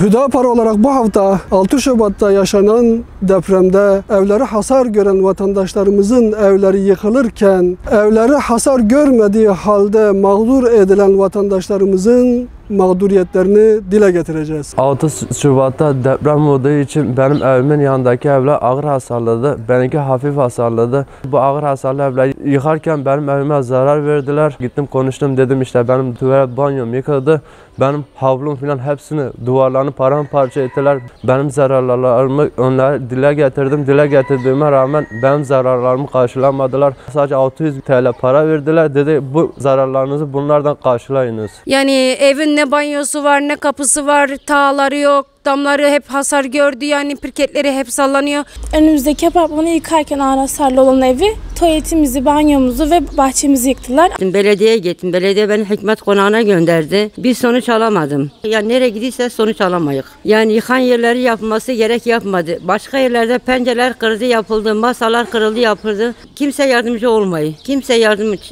Hüdapar olarak bu hafta 6 Şubat'ta yaşanan depremde evleri hasar gören vatandaşlarımızın evleri yıkılırken evleri hasar görmediği halde mağdur edilen vatandaşlarımızın mağduriyetlerini dile getireceğiz. 6 Şubat'ta deprem olduğu için benim evimin yanındaki evler ağır hasarladı. Benimki hafif hasarladı. Bu ağır hasarlı evler yıkarken benim evime zarar verdiler. Gittim konuştum, dedim işte benim tuvalet banyom yıkıldı. Benim havlum falan hepsini, duvarlarını paramparça ettiler. Benim zararlarımı onlara dile getirdim. Dile getirdiğime rağmen benim zararlarımı karşılamadılar. Sadece 600 TL para verdiler. Dedi bu zararlarınızı bunlardan karşılayınız. Yani evin ne banyosu var, ne kapısı var, tağları yok. Damları hep hasar gördü, yani pirketleri hep sallanıyor. Önümüzdeki apartmanı yıkarken ağır hasarlı olan evi, tuvaletimizi, banyomuzu ve bahçemizi yıktılar. Belediyeye gittim. Belediye beni hükümet konağına gönderdi. Bir sonuç alamadım. Yani nereye gidiyse sonuç alamayız. Yani yıkan yerleri yapması gerek yapmadı. Başka yerlerde pencereler kırıldı, yapıldı. Masalar kırıldı, yapıldı. Kimse yardımcı olmayı. Kimse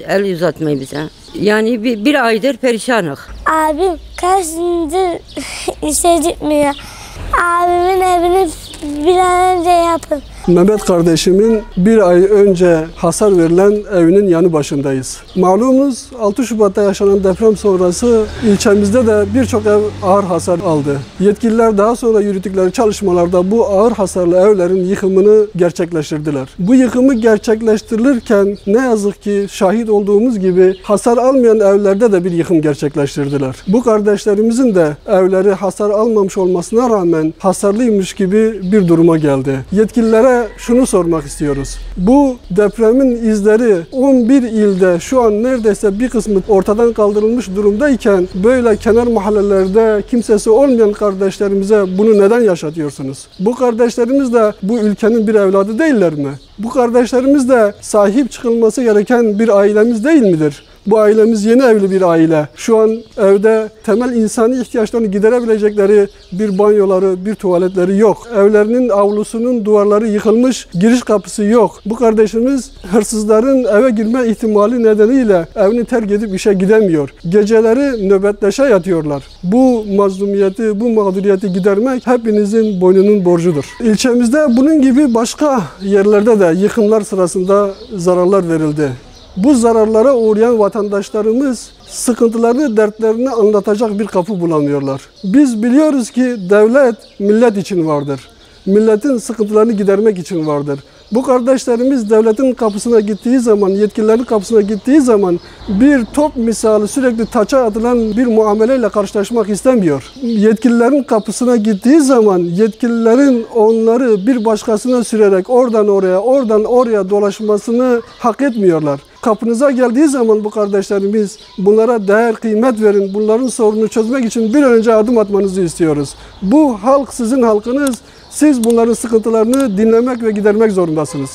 el uzatmayı bize. Yani bir aydır perişanız. Abim kaç gündür işe gitmiyor. Abimin evini bir an önce yapın. Mehmet kardeşimin bir ay önce hasar verilen evinin yanı başındayız. Malumuz 6 Şubat'ta yaşanan deprem sonrası ilçemizde de birçok ev ağır hasar aldı. Yetkililer daha sonra yürüttükleri çalışmalarda bu ağır hasarlı evlerin yıkımını gerçekleştirdiler. Bu yıkımı gerçekleştirilirken ne yazık ki şahit olduğumuz gibi hasar almayan evlerde de bir yıkım gerçekleştirdiler. Bu kardeşlerimizin de evleri hasar almamış olmasına rağmen hasarlıymış gibi bir duruma geldi. Yetkililere şunu sormak istiyoruz. Bu depremin izleri 11 ilde şu an neredeyse bir kısmı ortadan kaldırılmış durumdayken böyle kenar mahallelerde kimsesi olmayan kardeşlerimize bunu neden yaşatıyorsunuz? Bu kardeşlerimiz de bu ülkenin bir evladı değiller mi? Bu kardeşlerimiz de sahip çıkılması gereken bir ailemiz değil midir? Bu ailemiz yeni evli bir aile. Şu an evde temel insani ihtiyaçlarını giderebilecekleri bir banyoları, bir tuvaletleri yok. Evlerinin avlusunun duvarları yıkılmış, giriş kapısı yok. Bu kardeşimiz hırsızların eve girme ihtimali nedeniyle evini terk edip işe gidemiyor. Geceleri nöbetleşe yatıyorlar. Bu mazlumiyeti, bu mağduriyeti gidermek hepinizin boynunun borcudur. İlçemizde bunun gibi başka yerlerde de yıkımlar sırasında zararlar verildi. Bu zararlara uğrayan vatandaşlarımız sıkıntılarını, dertlerini anlatacak bir kapı bulamıyorlar. Biz biliyoruz ki devlet millet için vardır. Milletin sıkıntılarını gidermek için vardır. Bu kardeşlerimiz devletin kapısına gittiği zaman, yetkililerin kapısına gittiği zaman bir top misali sürekli taça atılan bir muameleyle karşılaşmak istemiyor. Yetkililerin kapısına gittiği zaman yetkililerin onları bir başkasına sürerek oradan oraya dolaşmasını hak etmiyorlar. Kapınıza geldiği zaman bu kardeşlerimiz bunlara değer, kıymet verin. Bunların sorununu çözmek için bir an önce adım atmanızı istiyoruz. Bu halk sizin halkınız. Siz bunların sıkıntılarını dinlemek ve gidermek zorundasınız.